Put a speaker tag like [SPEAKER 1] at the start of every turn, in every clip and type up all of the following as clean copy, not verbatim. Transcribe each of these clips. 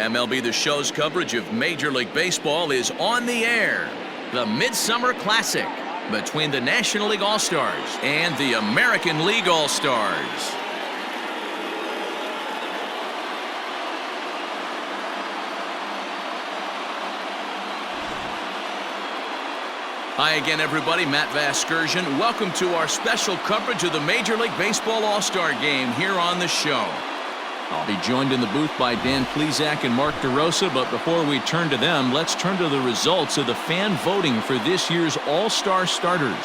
[SPEAKER 1] MLB The Show's coverage of Major League Baseball is on the air. The Midsummer Classic between the National League All-Stars and the American League All-Stars. Hi again, everybody. Matt Vasgersian. Welcome to our special coverage of the Major League Baseball All-Star Game here on the show. I'll be joined in the booth by Dan Plesac and Mark DeRosa, but before we turn to them, let's turn to the results of the fan voting for this year's All-Star starters.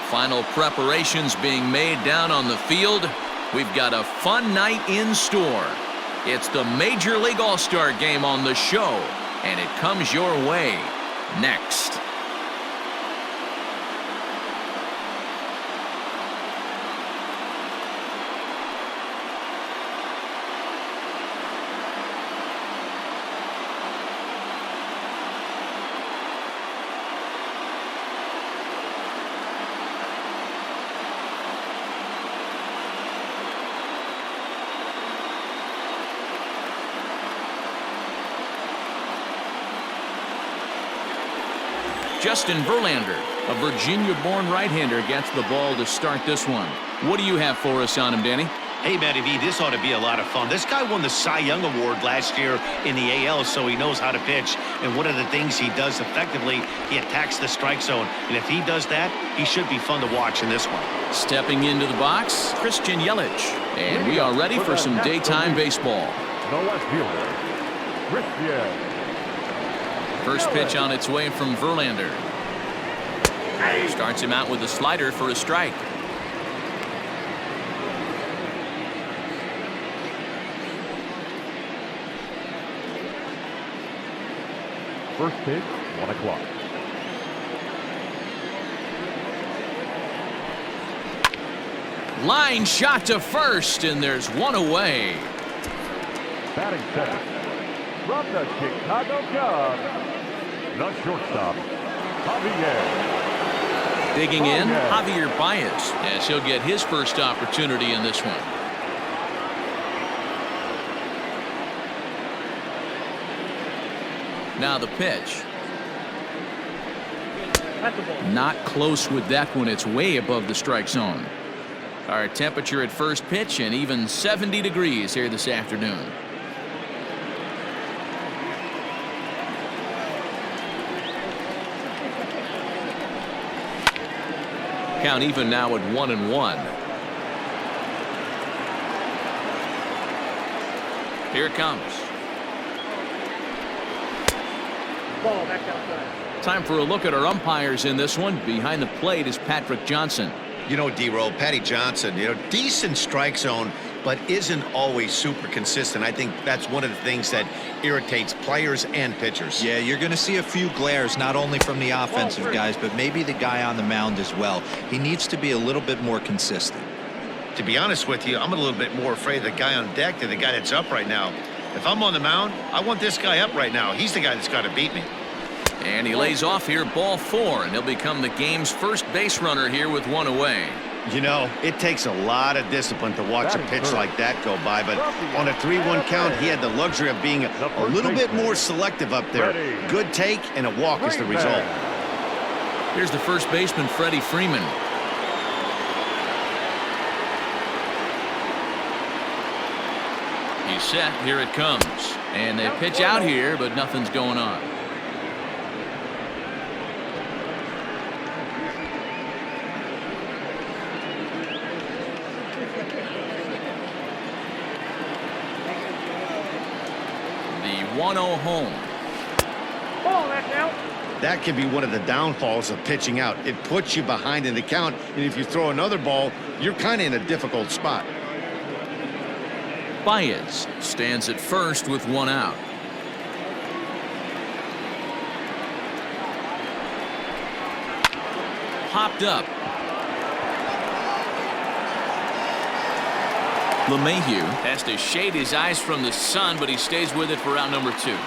[SPEAKER 1] Final preparations being made down on the field. We've got a fun night in store. It's the Major League All-Star Game on the show, and it comes your way next. Justin Verlander, a Virginia-born right-hander, gets the ball to start this one. What do you have for us on him, Danny?
[SPEAKER 2] Hey, Matty V, this ought to be a lot of fun. This guy won the Cy Young Award last year in the AL, so he knows how to pitch. And one of the things he does effectively, he attacks the strike zone. And if he does that, he should be fun to watch in this one.
[SPEAKER 1] Stepping into the box, Christian Yelich. And we are ready for some daytime baseball.
[SPEAKER 3] The left fielder, Christian.
[SPEAKER 1] First pitch on its way from Verlander. Starts him out with a slider for a strike.
[SPEAKER 3] First pitch, 1 o'clock.
[SPEAKER 1] Line shot to first, and there's one away.
[SPEAKER 3] Batting second, from the Chicago Cubs, the shortstop, Javier.
[SPEAKER 1] Digging in, Javier Baez, as he'll get his first opportunity in this one. Now the pitch. Not close with that one. It's way above the strike zone. Our temperature at first pitch and even 70 degrees here this afternoon. Count even now at 1-1. Here it comes.
[SPEAKER 4] Ball back outside.
[SPEAKER 1] Time for a look at our umpires in this one. Behind the plate is Patrick Johnson.
[SPEAKER 2] You know, D-Roll, Patty Johnson, decent strike zone, but isn't always super consistent. I think that's one of the things that irritates players and pitchers.
[SPEAKER 5] Yeah, you're going to see a few glares, not only from the offensive guys, but maybe the guy on the mound as well. He needs to be a little bit more consistent.
[SPEAKER 2] To be honest with you, I'm a little bit more afraid of the guy on deck than the guy that's up right now. If I'm on the mound, I want this guy up right now. He's the guy that's got to beat me.
[SPEAKER 1] And he lays off here, ball 4, and he'll become the game's first base runner here with one away.
[SPEAKER 2] You know, it takes a lot of discipline to watch a pitch like that go by, but on a 3-1 count, he had the luxury of being a little bit more selective up there. Good take, and a walk is the result.
[SPEAKER 1] Here's the first baseman, Freddie Freeman. He's set. Here it comes. And they pitch out here, but nothing's going on. The 1-0 home.
[SPEAKER 4] Ball back out.
[SPEAKER 2] That can be one of the downfalls of pitching out. It puts you behind in the count, and if you throw another ball, you're kind of in a difficult spot.
[SPEAKER 1] Baez stands at first with one out. Popped up. LeMahieu has to shade his eyes from the sun, but he stays with it for out number 2.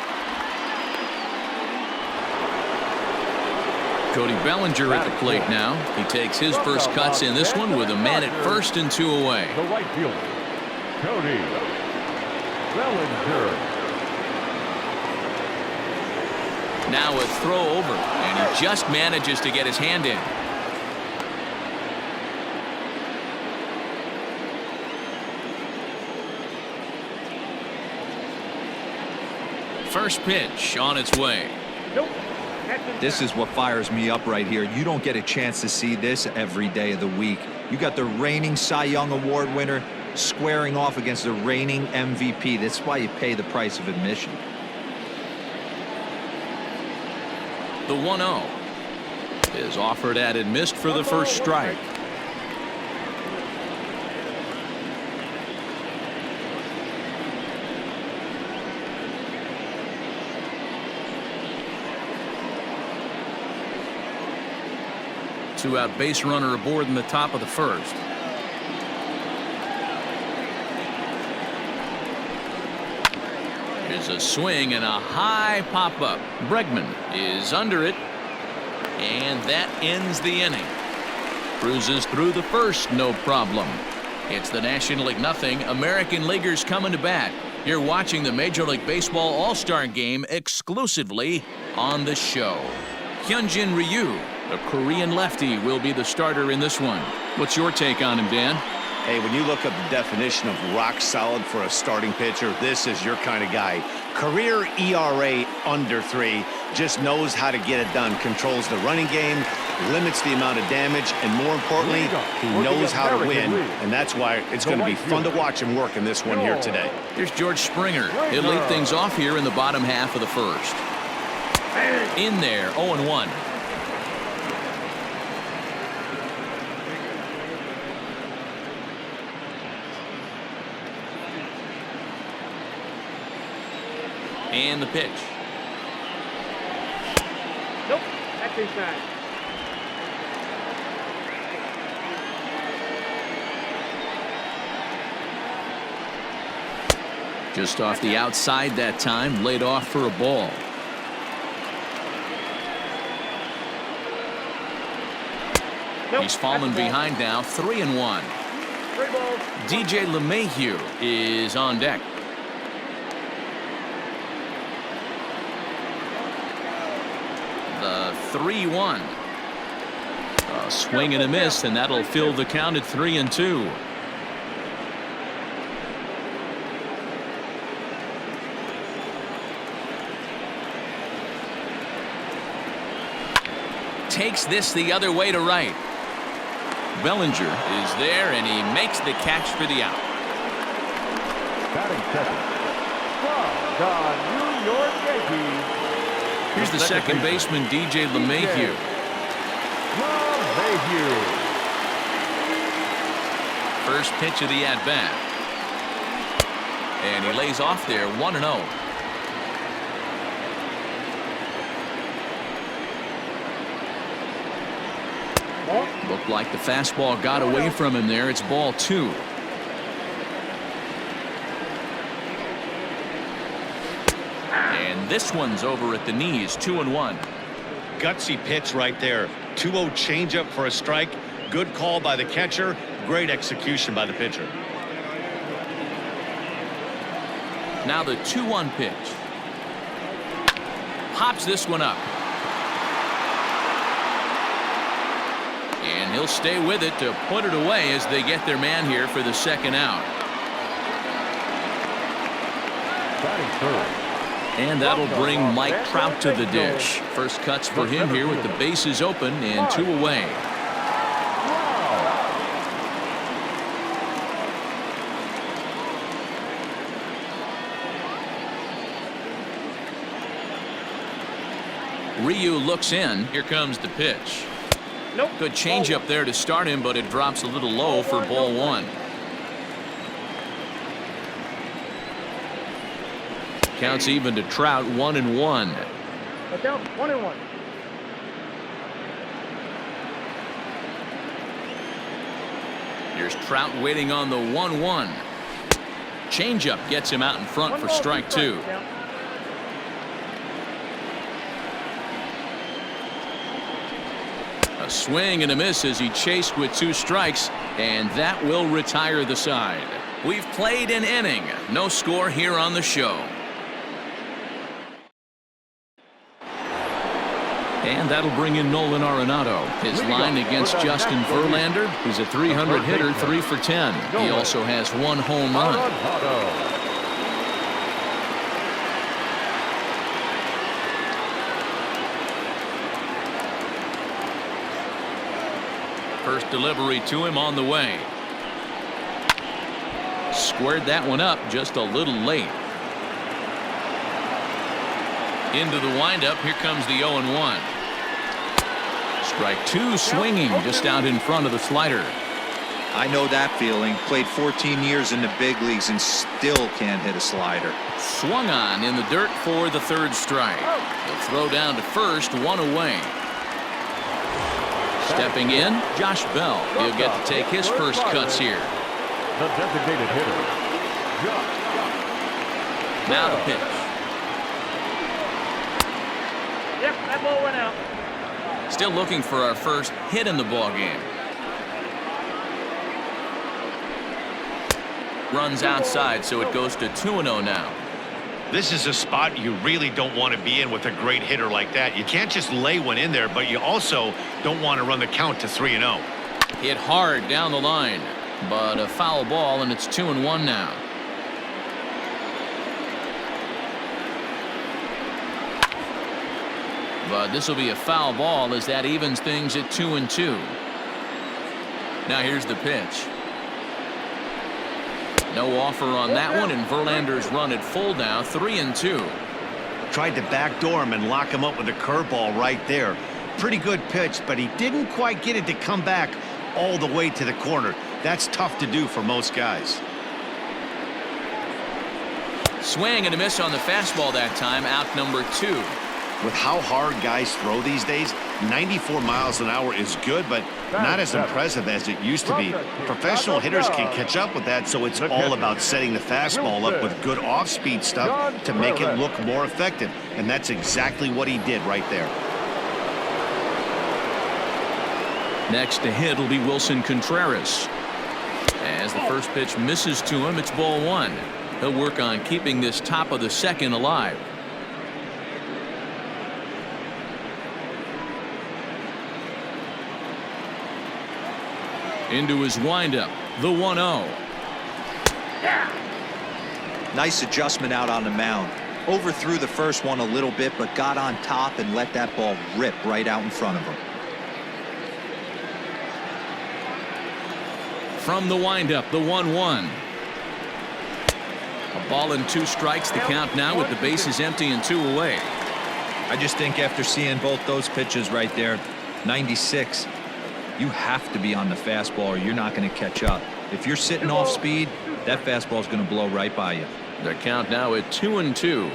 [SPEAKER 1] Cody Bellinger at the plate now. He takes his first cuts in this one with a man at first and 2 away.
[SPEAKER 3] The right fielder, Cody Bellinger.
[SPEAKER 1] Now a throw over, and he just manages to get his hand in. First pitch on its way.
[SPEAKER 4] Nope.
[SPEAKER 5] This is what fires me up right here. You don't get a chance to see this every day of the week. You got the reigning Cy Young Award winner squaring off against the reigning MVP. That's why you pay the price of admission.
[SPEAKER 1] The 1-0 is offered at and missed for the first strike. Two-out base runner aboard in the top of the first. Here's a swing and a high pop-up. Bregman is under it, and that ends the inning. Cruises through the first, no problem. It's the National League nothing. American Leaguers coming to bat. You're watching the Major League Baseball All-Star Game exclusively on the show. Hyunjin Ryu, the Korean lefty, will be the starter in this one. What's your take on him, Dan?
[SPEAKER 2] Hey, when you look up the definition of rock solid for a starting pitcher, this is your kind of guy. Career ERA under 3, just knows how to get it done. Controls the running game, limits the amount of damage, and more importantly, he knows how to win. And that's why it's going to be fun to watch him work in this one here today.
[SPEAKER 1] Here's George Springer. He'll lead things off here in the bottom half of the first. In there, 0-1. And the pitch.
[SPEAKER 4] Nope. That's inside.
[SPEAKER 1] Just off the outside that time, laid off for a ball.
[SPEAKER 4] Nope.
[SPEAKER 1] He's fallen behind now, 3-1.
[SPEAKER 4] 3 balls.
[SPEAKER 1] DJ LeMahieu is on deck. The 3-1. A swing and a miss, and that'll fill the count at 3-2. Takes this the other way to right. Bellinger is there, and he makes the catch for the out.
[SPEAKER 3] Batting second, from the New York Yankees.
[SPEAKER 1] Here's the second baseman, DJ LeMahieu. First pitch of the at-bat. And he lays off there, 1-0. Looked like the fastball got away from him there. It's ball 2. And this one's over at the knees, 2-1.
[SPEAKER 2] Gutsy pitch right there. 2-0 changeup for a strike. Good call by the catcher. Great execution by the pitcher.
[SPEAKER 1] Now the 2-1 pitch. Hops this one up. And he'll stay with it to put it away as they get their man here for the second out.
[SPEAKER 3] Batting third.
[SPEAKER 1] And that'll bring Mike Trout to the dish. First cuts for him here with the bases open and 2 away. Ryu looks in. Here comes the pitch.
[SPEAKER 4] Nope.
[SPEAKER 1] Good changeup there to start him, but it drops a little low for ball 1. Counts even to Trout, 1-1.
[SPEAKER 4] That's out, 1-1.
[SPEAKER 1] Here's Trout waiting on the 1-1. Changeup gets him out in front for strike 2. A swing and a miss as he chased with 2 strikes, and that will retire the side. We've played an inning. No score here on the show. And that'll bring in Nolan Arenado. His line against Justin Verlander. He's a 300 hitter, 3 for 10. He also has 1 home run. First delivery to him on the way. Squared that one up just a little late. Into the windup. Here comes the 0-1. Strike 2 swinging just out in front of the slider.
[SPEAKER 5] I know that feeling. Played 14 years in the big leagues and still can't hit a slider.
[SPEAKER 1] Swung on in the dirt for the 3rd strike. The throw down to first, 1 away. Stepping in, Josh Bell. He'll get to take his first cuts here.
[SPEAKER 3] The designated hitter, Josh.
[SPEAKER 1] Now the pitch.
[SPEAKER 4] Yep, that ball went out.
[SPEAKER 1] Still looking for our first hit in the ball game. Runs outside, so it goes to 2-0 now.
[SPEAKER 2] This is a spot you really don't want to be in with a great hitter like that. You can't just lay one in there, but you also don't want to run the count to 3-0.
[SPEAKER 1] Hit hard down the line, but a foul ball, and it's 2-1 now. But this will be a foul ball as that evens things at 2-2. Now here's the pitch. No offer on that one, and Verlander's run at full now, 3-2.
[SPEAKER 2] Tried to backdoor him and lock him up with a curveball right there. Pretty good pitch, but he didn't quite get it to come back all the way to the corner. That's tough to do for most guys.
[SPEAKER 1] Swing and a miss on the fastball that time, out number 2.
[SPEAKER 2] With how hard guys throw these days, 94 miles an hour is good, but not as impressive as it used to be. Professional hitters can catch up with that, so it's all about setting the fastball up with good off-speed stuff to make it look more effective, and that's exactly what he did right there.
[SPEAKER 1] Next to hit will be Wilson Contreras. As the first pitch misses to him, it's ball 1. He'll work on keeping this top of the 2nd alive. Into his windup, the 1-0.
[SPEAKER 5] Nice adjustment out on the mound. Overthrew the first one a little bit, but got on top and let that ball rip right out in front of him.
[SPEAKER 1] From the windup, the 1-1. A ball and 2 strikes, the count now with the bases empty and 2 away.
[SPEAKER 5] I just think after seeing both those pitches right there, 96, you have to be on the fastball or you're not going to catch up. If you're sitting off speed, that fastball is going to blow right by you.
[SPEAKER 1] The count now at 2-2.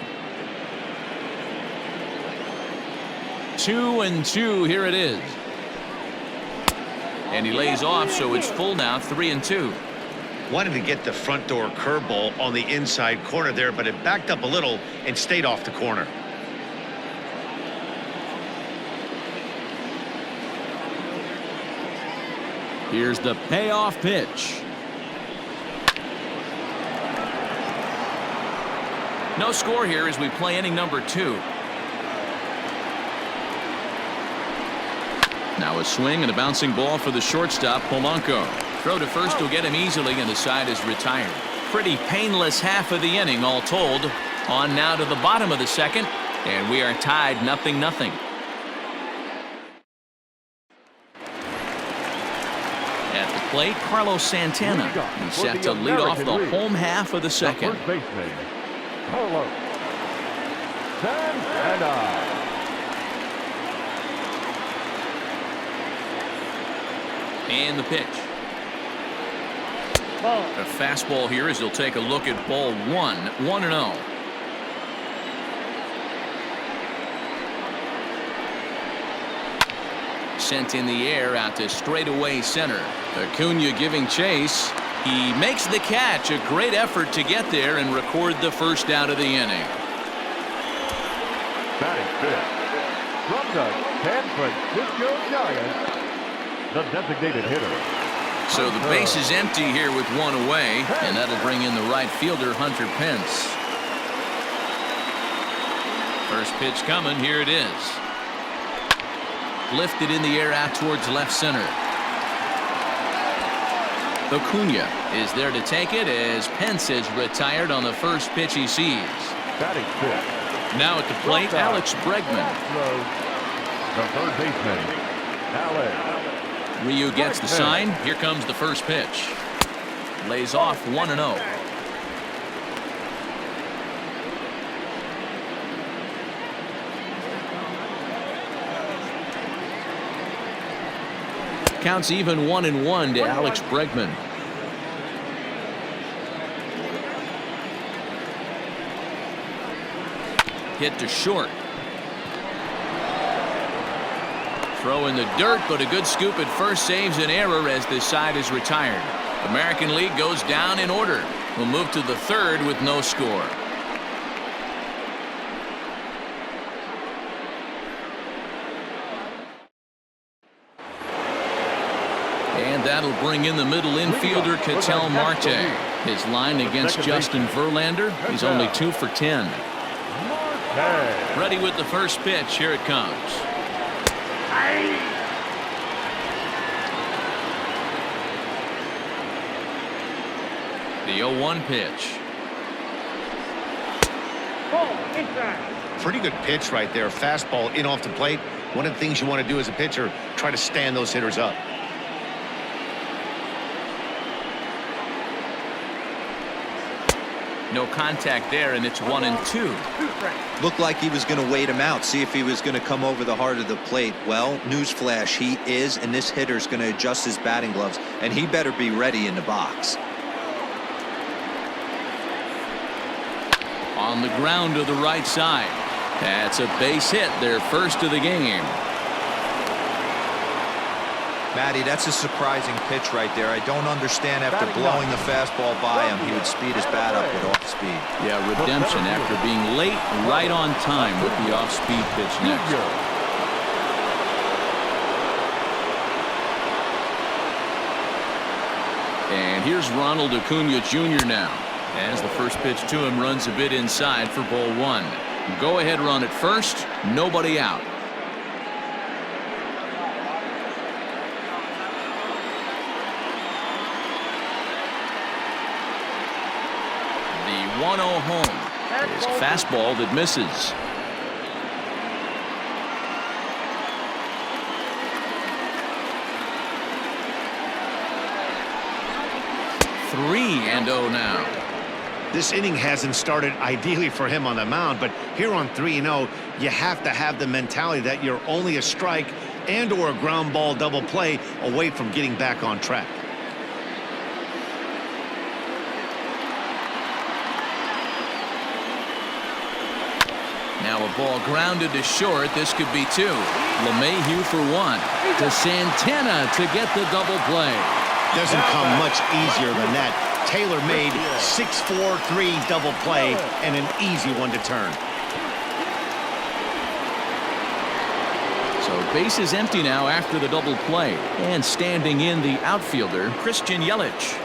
[SPEAKER 1] 2-2, here it is. And he lays off, so it's full now, 3-2.
[SPEAKER 2] Wanted to get the front door curveball on the inside corner there, but it backed up a little and stayed off the corner.
[SPEAKER 1] Here's the payoff pitch. No score here as we play inning number 2. Now a swing and a bouncing ball for the shortstop, Polanco. Throw to first will get him easily, and the side is retired. Pretty painless half of the inning all told. On now to the bottom of the 2nd, and we are tied 0-0. At the plate, Carlos Santana. He's set to lead off the home half of the 2nd.
[SPEAKER 3] First baseman, Carlos Santana.
[SPEAKER 1] And the pitch.
[SPEAKER 4] Ball.
[SPEAKER 1] A fastball here as he'll take a look at ball 1, 1-0. Sent in the air out to straightaway center. Acuna giving chase. He makes the catch. A great effort to get there and record the first out of the inning.
[SPEAKER 3] Batting fifth, from the San Francisco Giants, the designated hitter.
[SPEAKER 1] So the base is empty here with one away, and that'll bring in the right fielder, Hunter Pence. First pitch coming. Here it is. Lifted in the air out towards left center. Acuna is there to take it as Pence is retired on the first pitch he sees.
[SPEAKER 3] Batting fifth.
[SPEAKER 1] Now at the plate, Alex Bregman.
[SPEAKER 3] The third baseman, Alex.
[SPEAKER 1] Ryu gets the sign. Here comes the first pitch. Lays off 1-0. Counts even 1-1 to Alex Bregman. Hit to short. Throw in the dirt, but a good scoop at first saves an error as this side is retired. American League goes down in order. We'll move to the third with no score. And that'll bring in the middle infielder, Ketel Marte. His line against Justin Verlander, he's only 2 for 10. Ready with the first pitch. Here it comes. The 0-1 pitch.
[SPEAKER 2] Pretty good pitch right there. Fastball in off the plate. One of the things you want to do as a pitcher, try to stand those hitters up.
[SPEAKER 1] No contact there, and it's 1-2.
[SPEAKER 5] Looked like he was going to wait him out, see if he was going to come over the heart of the plate. Well, newsflash, he is, and this hitter's going to adjust his batting gloves, and he better be ready in the box.
[SPEAKER 1] On the ground to the right side. That's a base hit, their first of the game.
[SPEAKER 5] Matty, that's a surprising pitch right there. I don't understand after blowing the fastball by him, he would speed his bat up with off speed.
[SPEAKER 1] Yeah, redemption after being late, right on time with the off-speed pitch next. And here's Ronald Acuna Jr. now, as the first pitch to him runs a bit inside for ball one. Go ahead run at first, nobody out. The 1-0 home is a fastball that misses. Three and 0 now.
[SPEAKER 2] This inning hasn't started ideally for him on the mound, but here on 3-0, you have to have the mentality that you're only a strike and or a ground ball double play away from getting back on track.
[SPEAKER 1] Now a ball grounded to short. This could be two. LeMahieu for one. To Santana to get the double play.
[SPEAKER 2] Doesn't come much easier than that. Taylor made 6-4-3 double play and an easy one to turn.
[SPEAKER 1] So base is empty now after the double play. And standing in the outfielder, Christian Yelich.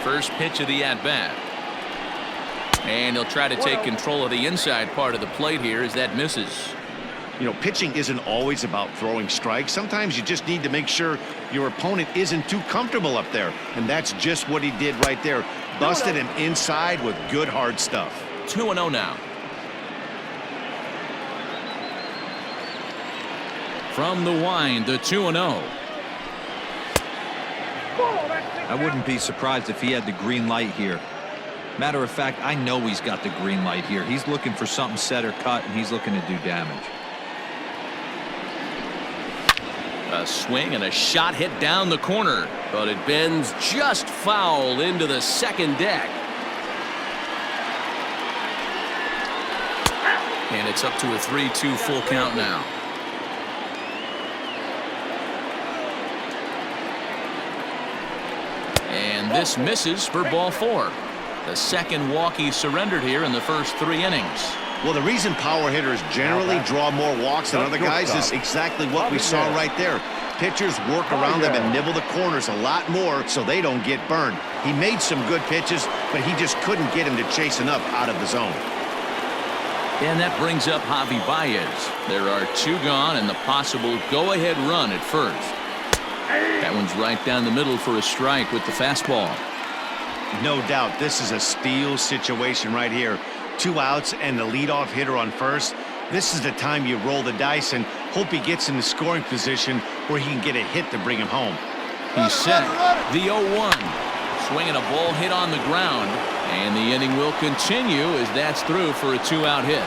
[SPEAKER 1] First pitch of the at-bat. And he'll try to take control of the inside part of the plate here as that misses.
[SPEAKER 2] You know, pitching isn't always about throwing strikes. Sometimes you just need to make sure your opponent isn't too comfortable up there. And that's just what he did right there. Busted him inside with good hard stuff.
[SPEAKER 1] 2-0 now. From the wind, the 2-0.
[SPEAKER 5] I wouldn't be surprised if he had the green light here. Matter of fact, I know he's got the green light here. He's looking for something set or cut, and he's looking to do damage.
[SPEAKER 1] A swing and a shot hit down the corner, but it bends just foul into the second deck. And it's up to a 3-2 full count now. And this misses for ball four. The second walk he surrendered here in the first 3 innings.
[SPEAKER 2] Well, the reason power hitters generally draw more walks than other guys is exactly what we saw right there. Pitchers work around them and nibble the corners a lot more so they don't get burned. He made some good pitches, but he just couldn't get him to chase enough out of the zone.
[SPEAKER 1] And that brings up Javi Baez. There are 2 gone and the possible go-ahead run at first. That one's right down the middle for a strike with the fastball.
[SPEAKER 2] No doubt this is a steal situation right here. 2 outs and the leadoff hitter on first. This is the time you roll the dice and hope he gets in the scoring position where he can get a hit to bring him home.
[SPEAKER 1] He's set. The 0-1. Swinging a ball hit on the ground. And the inning will continue as that's through for a 2-out hit.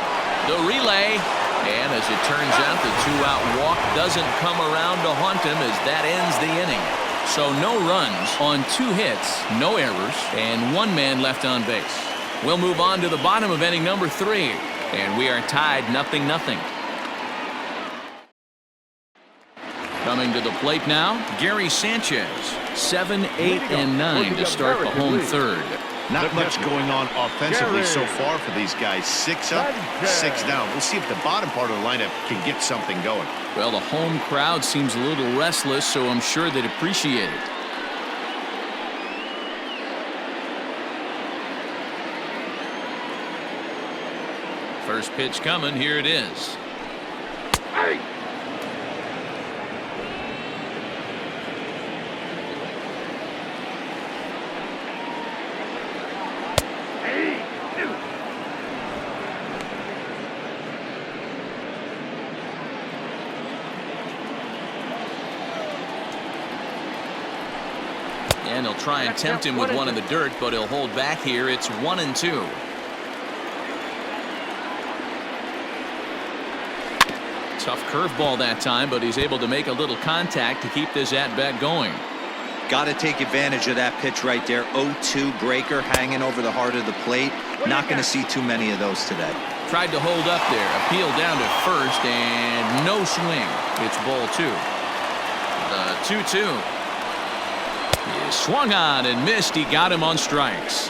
[SPEAKER 1] The relay. And as it turns out, the 2-out walk doesn't come around to haunt him as that ends the inning. So no runs on 2 hits, no errors, and 1 man left on base. We'll move on to the bottom of inning number 3. And we are tied 0-0. Coming to the plate now, Gary Sanchez. 7, 8, and 9 to start the home third.
[SPEAKER 2] Not much going on offensively so far for these guys. 6 up, 6 down. We'll see if the bottom part of the lineup can get something going.
[SPEAKER 1] Well, the home crowd seems a little restless, so I'm sure they'd appreciate it. First pitch coming. Here it is.
[SPEAKER 4] Hey!
[SPEAKER 1] And he'll try and tempt him with one in the dirt, but he'll hold back here. It's 1-2. Tough curveball that time, but he's able to make a little contact to keep this at-bat going.
[SPEAKER 5] Got to take advantage of that pitch right there. 0-2 breaker hanging over the heart of the plate. Not going to see too many of those today.
[SPEAKER 1] Tried to hold up there. Appeal down to first, and no swing. It's ball 2. The 2-2. He swung on and missed. He got him on strikes.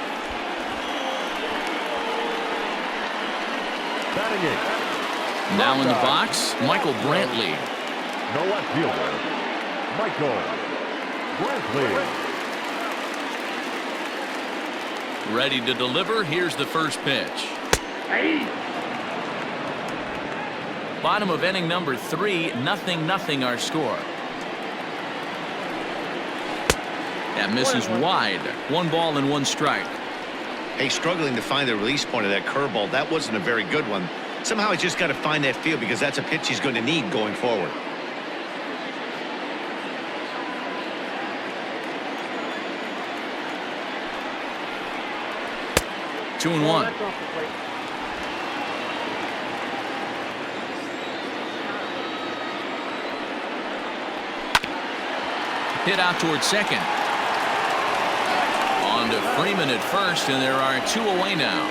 [SPEAKER 3] Batting 8.
[SPEAKER 1] Now in the box, Michael Brantley.
[SPEAKER 3] No left fielder, Michael Brantley.
[SPEAKER 1] Ready to deliver. Here's the first pitch.
[SPEAKER 4] Hey!
[SPEAKER 1] Bottom of inning number 3, 0-0 our score. That misses wide. 1 ball and 1 strike.
[SPEAKER 2] Hey, struggling to find the release point of that curveball. That wasn't a very good one. Somehow he's just got to find that feel because that's a pitch he's going to need going forward.
[SPEAKER 1] Two and 1. Hit out towards second. On to Freeman at first, and there are 2 away now.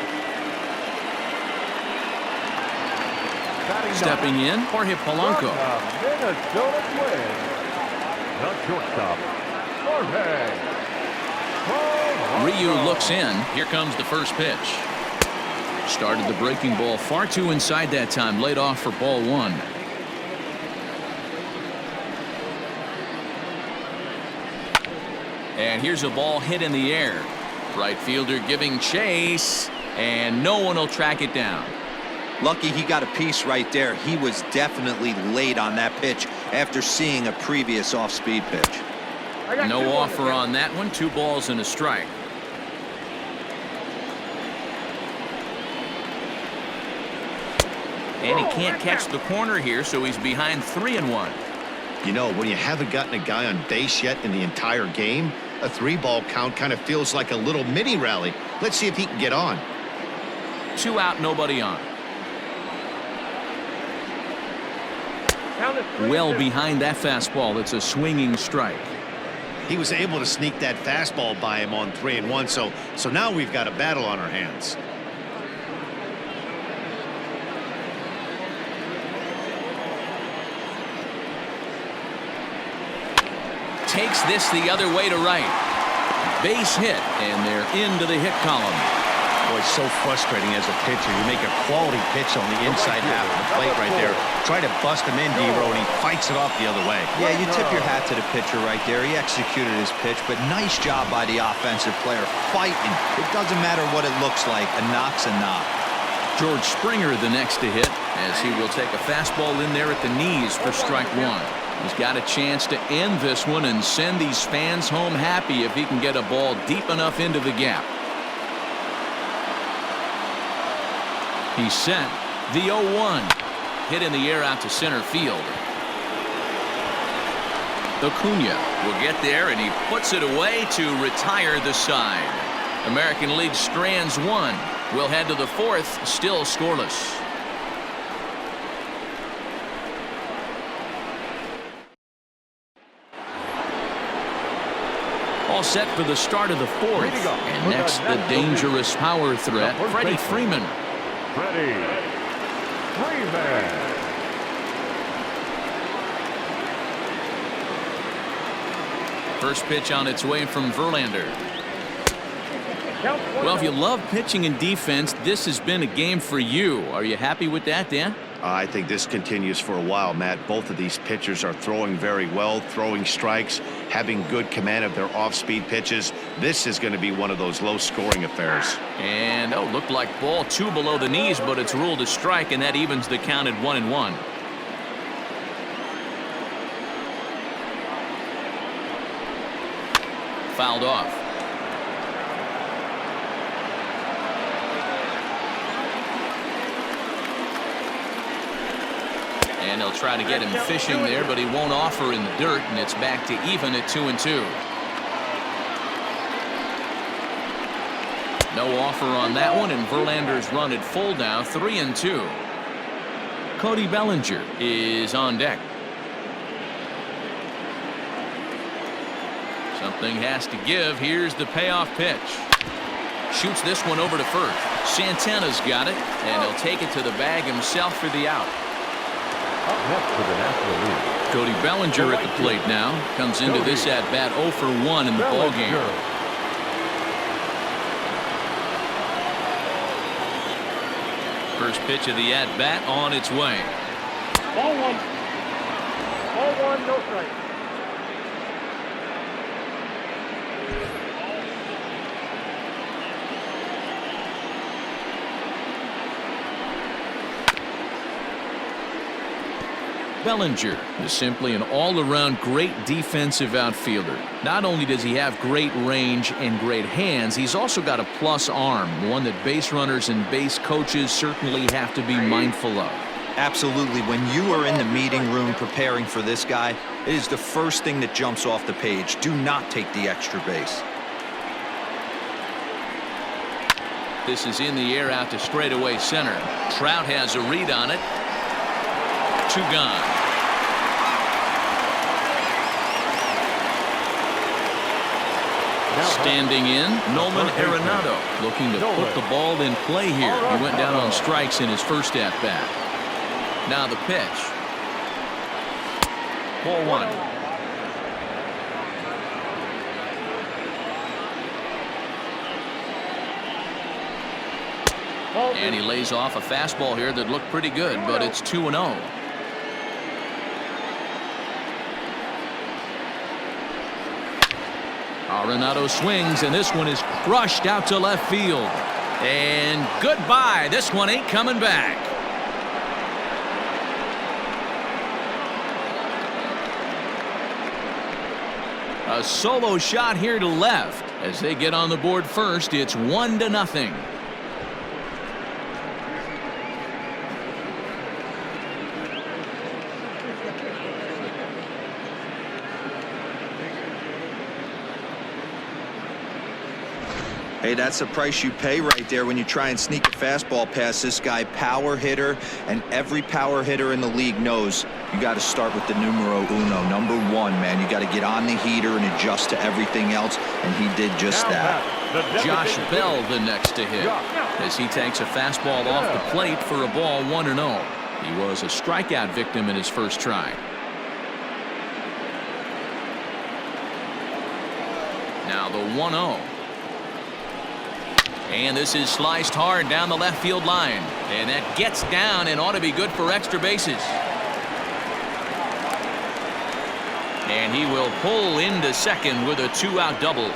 [SPEAKER 1] Stepping in, Jorge Polanco.
[SPEAKER 3] Minnesota Twins. The shortstop, Jorge.
[SPEAKER 1] Ryu looks in. Here comes the first pitch. Started the breaking ball far too inside that time. Laid off for ball 1. And here's a ball hit in the air. Right fielder giving chase, and no one will track it down.
[SPEAKER 5] Lucky he got a piece right there. He was definitely late on that pitch after seeing a previous off-speed pitch.
[SPEAKER 1] No offer on that one. 2 balls and a strike. And he can't catch the corner here, so he's behind 3-1.
[SPEAKER 2] You know, when you haven't gotten a guy on base yet in the entire game, a 3-ball count kind of feels like a little mini rally. Let's see if he can get on.
[SPEAKER 1] 2 out, nobody on. Well behind that fastball. It's a swinging strike.
[SPEAKER 2] He was able to sneak that fastball by him on 3-1, so now we've got a battle on our hands.
[SPEAKER 1] Takes this the other way to right. Base hit, and they're into the hit column.
[SPEAKER 2] Boy, it's so frustrating as a pitcher. You make a quality pitch on the inside half of the plate right there. Try to bust him in, D-Row, and he fights it off the other way.
[SPEAKER 5] Yeah, you tip your hat to the pitcher right there. He executed his pitch, but nice job by the offensive player fighting. It doesn't matter what it looks like. A knock's a knock.
[SPEAKER 1] George Springer the next to hit, as he will take a fastball in there at the knees for strike one. He's got a chance to end this one and send these fans home happy if he can get a ball deep enough into the gap. He's set. The 0-1. Hit in the air out to center field. Acuna will get there, and he puts it away to retire the side. American League strands one. We'll head to the fourth, still scoreless. All set for the start of the fourth. And next, the dangerous power threat, Freddie Freeman.
[SPEAKER 3] Freddie Freeman.
[SPEAKER 1] First pitch on its way from Verlander. Well, if you love pitching and defense, this has been a game for you. Are you happy with that, Dan?
[SPEAKER 2] I think this continues for a while, Matt. Both of these pitchers are throwing very well, throwing strikes, having good command of their off-speed pitches. This is going to be one of those low-scoring affairs.
[SPEAKER 1] And, looked like ball two below the knees, but it's ruled a strike, and that evens the count at 1-1. Fouled off. And they'll try to get him fishing there, but he won't offer in the dirt, and it's back to even at 2-2. No offer on that one, and Verlander's run at full now, 3-2. Cody Bellinger is on deck. Something has to give. Here's the payoff pitch. Shoots this one over to first. Santana's got it, and he'll take it to the bag himself for the out.
[SPEAKER 3] Up next for the National League,
[SPEAKER 1] Cody Bellinger at the plate now. Comes into this at bat 0 for 1 in the ball game. First pitch of the at bat on its way.
[SPEAKER 4] Ball one. Ball one, no strike.
[SPEAKER 1] Bellinger is simply an all-around great defensive outfielder. Not only does he have great range and great hands, he's also got a plus arm, one that base runners and base coaches certainly have to be mindful of.
[SPEAKER 5] Absolutely. When you are in the meeting room preparing for this guy, it is the first thing that jumps off the page. Do not take the extra base.
[SPEAKER 1] This is in the air out to straightaway center. Trout has a read on it. 2 gone. Standing in, Nolan Arenado, looking to put the ball in play here. He went down on strikes in his first at-bat. Now the pitch. Ball 1. And he lays off a fastball here that looked pretty good, but it's 2-0. Arenado swings, and this one is crushed out to left field. And goodbye. This one ain't coming back. A solo shot here to left. As they get on the board first, it's 1-0.
[SPEAKER 5] Hey, that's the price you pay right there when you try and sneak a fastball past this guy. Power hitter, and every power hitter in the league knows you got to start with the numero uno, number 1, man. You got to get on the heater and adjust to everything else, and he did just that.
[SPEAKER 1] Josh Bell the next to hit as he takes a fastball off the plate for a ball 1-0. He was a strikeout victim in his first try. Now the 1-0. And this is sliced hard down the left field line. And that gets down and ought to be good for extra bases. And he will pull into second with a 2-out double.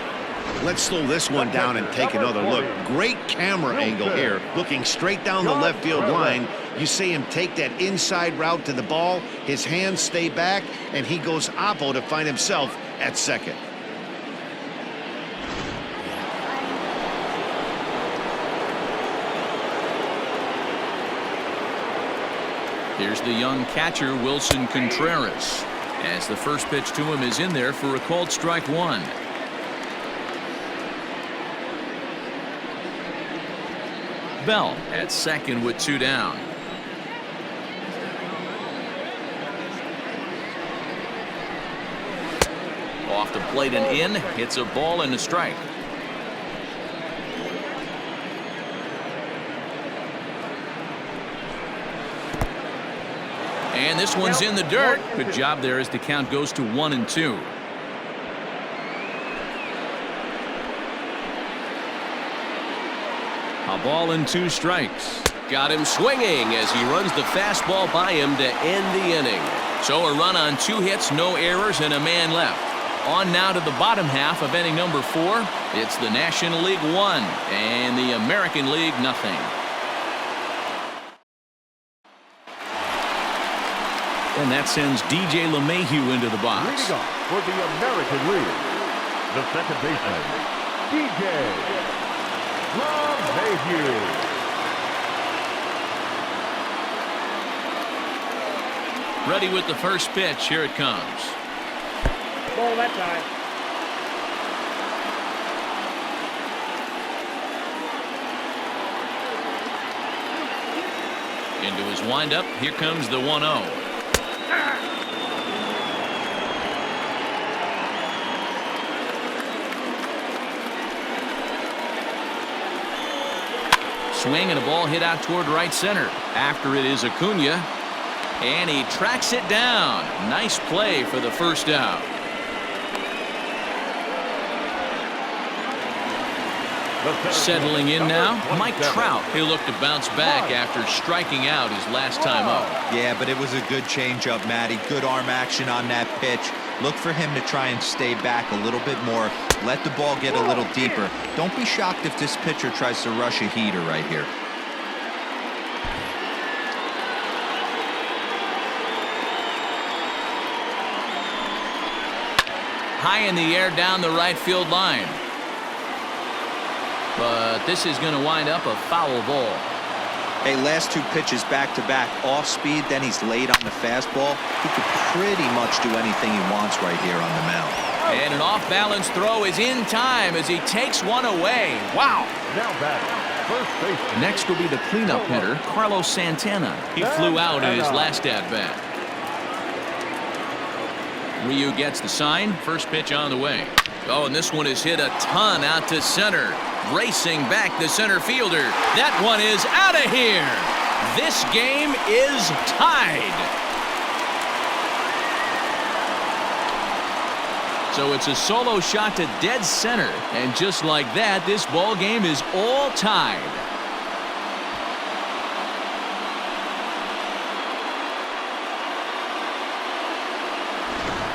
[SPEAKER 2] Let's slow this one down and take another look. Great camera angle here. Looking straight down the left field line. You see him take that inside route to the ball. His hands stay back, and he goes oppo to find himself at second.
[SPEAKER 1] Here's the young catcher, Wilson Contreras, as the first pitch to him is in there for a called strike one. Bell at second with 2 down. Off the plate and in. Hits a ball and a strike. And this one's in the dirt. Good job there as the count goes to 1-2. A ball and 2 strikes.
[SPEAKER 6] Got him swinging as he runs the fastball by him to end the inning.
[SPEAKER 1] So a run on 2 hits, no errors, and a man left. On now to the bottom half of inning number 4. It's the National League 1 and the American League nothing. And that sends DJ LeMahieu into the box.
[SPEAKER 3] Leading off for the American League, the second baseman, DJ LeMahieu.
[SPEAKER 1] Ready with the first pitch. Here it comes.
[SPEAKER 4] Ball that time.
[SPEAKER 1] Into his windup. Here comes the 1-0. Swing and a ball hit out toward right center. After it is Acuna. And he tracks it down. Nice play for the first out. Settling in now, Mike Trout. He'll look to bounce back after striking out his last time up.
[SPEAKER 5] Yeah, but it was a good changeup, Matty. Good arm action on that pitch. Look for him to try and stay back a little bit more. Let the ball get a little deeper. Don't be shocked if this pitcher tries to rush a heater right here.
[SPEAKER 1] High in the air down the right field line. But this is going to wind up a foul ball.
[SPEAKER 5] Hey, last 2 pitches back-to-back, off speed, then he's late on the fastball. He could pretty much do anything he wants right here on the mound.
[SPEAKER 1] And an off-balance throw is in time as he takes one away. Wow.
[SPEAKER 3] Now back, first baseman.
[SPEAKER 1] Next will be the cleanup hitter, Carlos Santana. He flew out in his last at-bat. Ryu gets the sign. First pitch on the way. Oh, and this one is hit a ton out to center. Racing back the center fielder. That one is out of here. This game is tied. So it's a solo shot to dead center. And just like that, this ball game is all tied.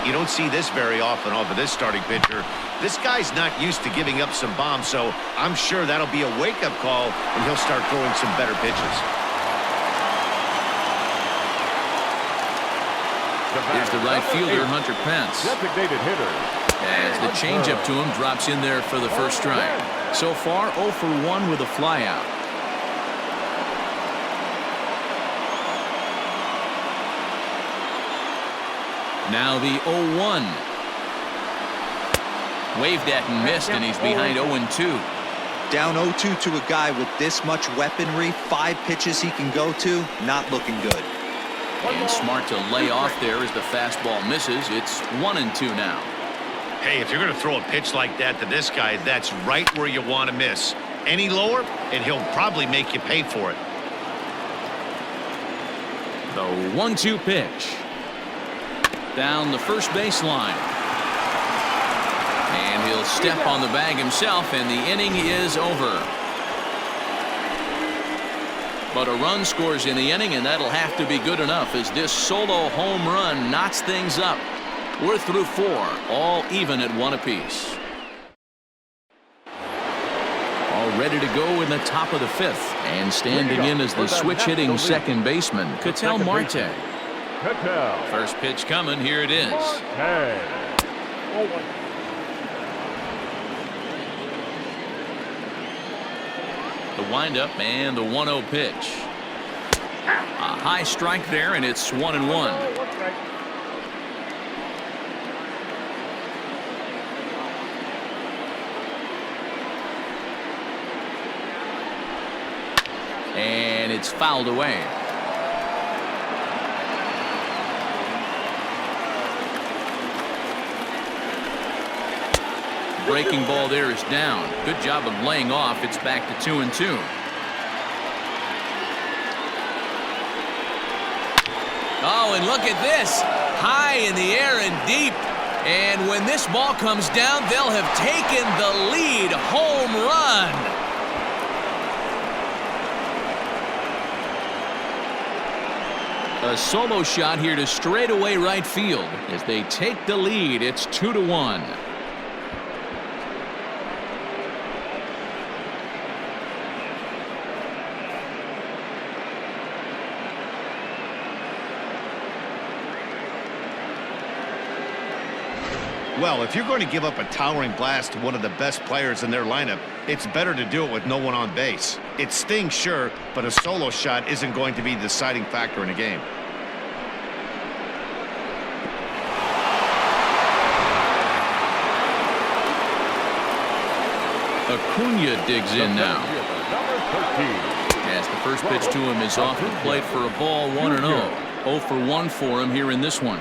[SPEAKER 2] You don't see this very often off of this starting pitcher. This guy's not used to giving up some bombs, so I'm sure that'll be a wake-up call, and he'll start throwing some better pitches.
[SPEAKER 1] Here's the right fielder, Hunter Pence.
[SPEAKER 3] Designated hitter.
[SPEAKER 1] As the changeup to him drops in there for the first strike. So far, 0 for 1 with a flyout. Now the 0-1. Waved at and missed, and he's behind 0-2.
[SPEAKER 5] Down 0-2 to a guy with this much weaponry, 5 pitches he can go to, not looking good.
[SPEAKER 1] And smart to lay off there as the fastball misses. It's 1-2 now.
[SPEAKER 2] Hey, if you're going to throw a pitch like that to this guy, that's right where you want to miss. Any lower, and he'll probably make you pay for it.
[SPEAKER 1] The 1-2 pitch. Down the first baseline. And he'll step on the bag himself, and the inning is over. But a run scores in the inning, and that'll have to be good enough as this solo home run knocks things up. We're through 4, all even at 1 apiece. All ready to go in the top of the 5th, and standing in as the switch-hitting second baseman, Ketel Marte. First pitch coming, here it is. The windup and the 1-0 pitch. A high strike there, and it's 1-1. And it's fouled away. Breaking ball there is down. Good job of laying off. It's back to 2-2. Oh, and look at this. High in the air and deep. And when this ball comes down, they'll have taken the lead. Home run. A solo shot here to straightaway right field. As they take the lead, it's 2-1.
[SPEAKER 2] Well, if you're going to give up a towering blast to one of the best players in their lineup, it's better to do it with no one on base. It stings, sure, but a solo shot isn't going to be the deciding factor in a game.
[SPEAKER 1] Acuna digs in now. As the first pitch to him is off the plate for a ball, 1-0. 0 for 1 for him here in this one.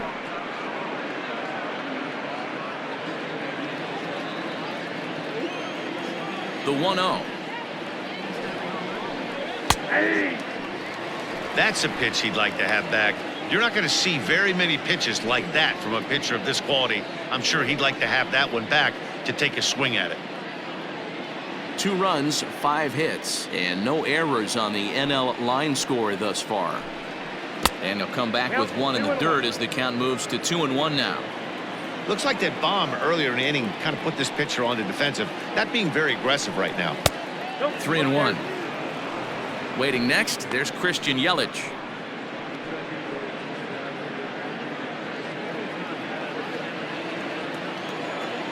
[SPEAKER 1] The 1-0.
[SPEAKER 2] That's a pitch he'd like to have back. You're not going to see very many pitches like that from a pitcher of this quality. I'm sure he'd like to have that one back to take a swing at it.
[SPEAKER 1] 2 runs, 5 hits, and no errors on the NL line score thus far. And he'll come back with 1 in the dirt as the count moves to 2-1 now.
[SPEAKER 2] Looks like that bomb earlier in the inning kind of put this pitcher on the defensive. Not being very aggressive right now.
[SPEAKER 1] 3-1. Waiting next, there's Christian Yelich.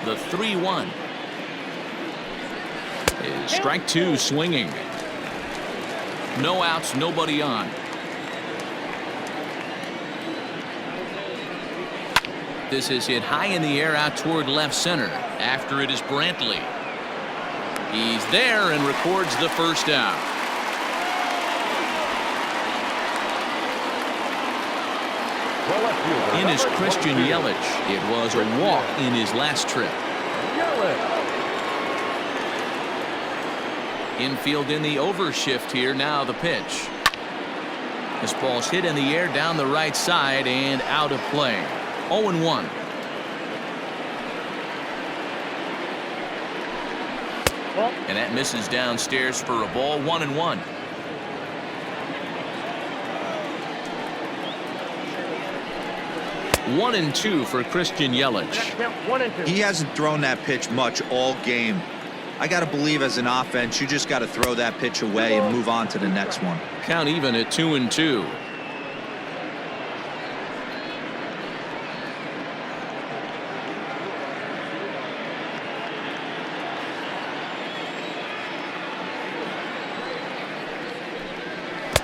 [SPEAKER 1] The 3-1. Is strike 2 swinging. No outs, nobody on. This is hit high in the air out toward left center. After it is Brantley. He's there and records the first out. In is Christian Yelich. It was a walk in his last trip. Infield in the overshift here. Now the pitch. This ball's hit in the air down the right side and out of play. 0-1. And that misses downstairs for a ball. 1-1. One and 2 for Christian Yelich.
[SPEAKER 5] He hasn't thrown that pitch much all game. I got to believe as an offense, you just got to throw that pitch away and move on to the next one.
[SPEAKER 1] Count even at 2-2.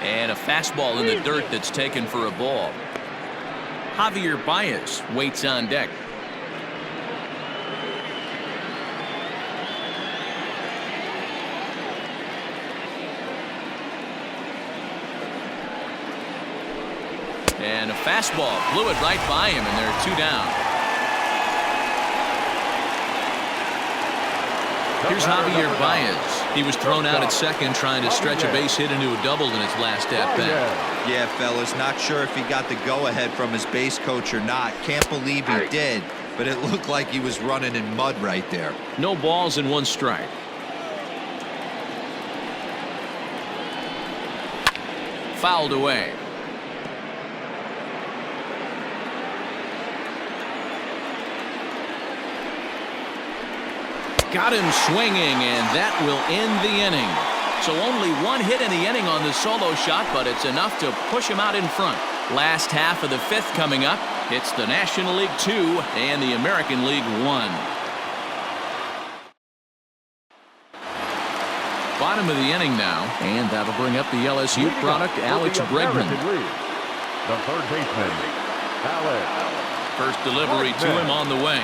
[SPEAKER 1] And a fastball in the dirt that's taken for a ball. Javier Baez waits on deck. And a fastball blew it right by him, and they're 2 down. Here's Javier Baez. He was thrown out at second trying to stretch a base hit into a double in his last at-bat.
[SPEAKER 5] Yeah, fellas, not sure if he got the go-ahead from his base coach or not. Can't believe he did, but it looked like he was running in mud right there.
[SPEAKER 1] No balls and 1 strike. Fouled away. Got him swinging, and that will end the inning. So only one hit in the inning on the solo shot, but it's enough to push him out in front. Last half of the fifth coming up. It's the National League 2 and the American League 1. Bottom of the inning now, and that'll bring up the LSU product, Alex Bregman.
[SPEAKER 3] The third baseman, Alex.
[SPEAKER 1] First delivery to him on the way.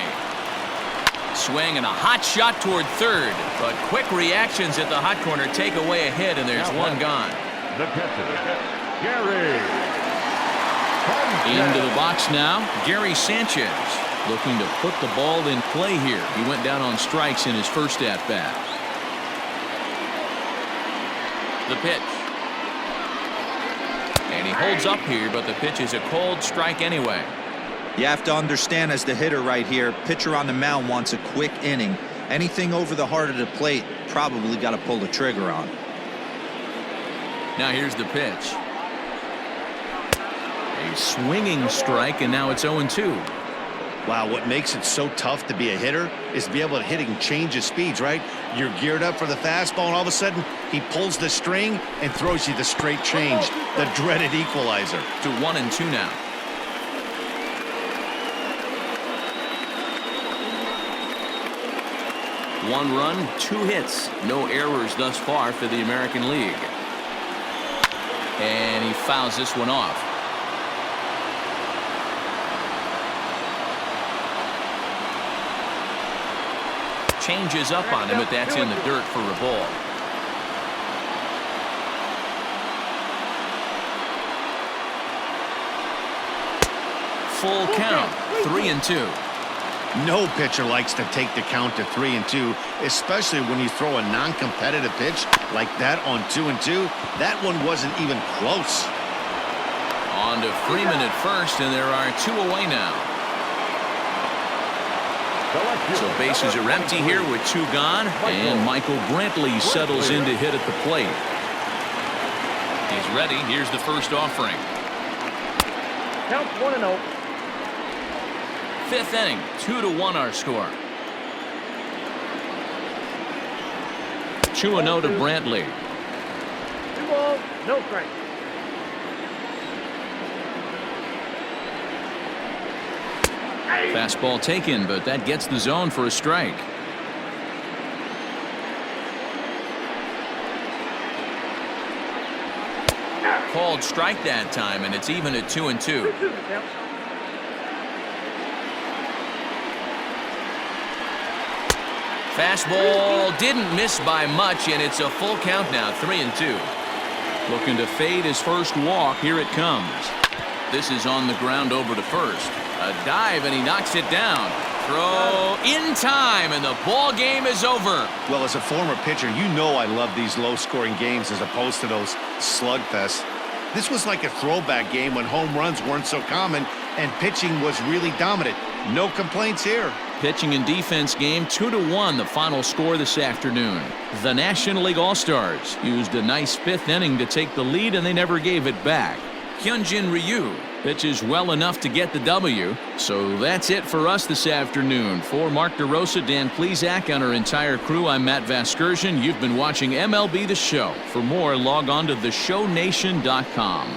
[SPEAKER 1] Swing and a hot shot toward third, but quick reactions at the hot corner take away a hit, and there's one gone.
[SPEAKER 3] The catcher, Gary.
[SPEAKER 1] Into the box now, Gary Sanchez looking to put the ball in play here. He went down on strikes in his first at-bat. The pitch. And he holds up here, but the pitch is a cold strike anyway.
[SPEAKER 5] You have to understand, as the hitter right here, pitcher on the mound wants a quick inning. Anything over the heart of the plate, probably got to pull the trigger on.
[SPEAKER 1] Now here's the pitch. A swinging strike, and now it's 0-2.
[SPEAKER 2] Wow, what makes it so tough to be a hitter is to be able to hit and change his speeds, right? You're geared up for the fastball, and all of a sudden, he pulls the string and throws you the straight change, the dreaded equalizer.
[SPEAKER 1] To 1-2 now. One run, 2 hits, no errors thus far for the American League. And he fouls this one off. Changes up on him, but that's in the dirt for a ball. Full count, 3-2.
[SPEAKER 2] No pitcher likes to take the count to 3-2, especially when you throw a non-competitive pitch like that on 2-2. That one wasn't even close.
[SPEAKER 1] On to Freeman at first, and there are 2 away now. So bases are empty here with 2 gone, and Michael Brantley settles in to hit at the plate. He's ready. Here's the first offering.
[SPEAKER 4] Count 1-0.
[SPEAKER 1] Fifth inning, 2-1 our score. 2-0 to Brantley.
[SPEAKER 4] 2 balls, no strike.
[SPEAKER 1] Fastball taken, but that gets the zone for a strike. Called strike that time, and it's even at 2-2. Fastball didn't miss by much, and it's a full count now, 3-2. Looking to fade his first walk. Here it comes. This is on the ground over to first. A dive, and he knocks it down. Throw in time, and the ball game is over.
[SPEAKER 2] Well, as a former pitcher, you know I love these low-scoring games as opposed to those slugfests. This was like a throwback game when home runs weren't so common and pitching was really dominant. No complaints here.
[SPEAKER 1] Pitching and defense game, 2-1 the final score this afternoon. The National League All-Stars used a nice 5th inning to take the lead, and they never gave it back. Hyunjin Ryu pitches well enough to get the W. So that's it for us this afternoon. For Mark DeRosa, Dan Plesac, and our entire crew, I'm Matt Vasgersian. You've been watching MLB The Show. For more, log on to theshownation.com.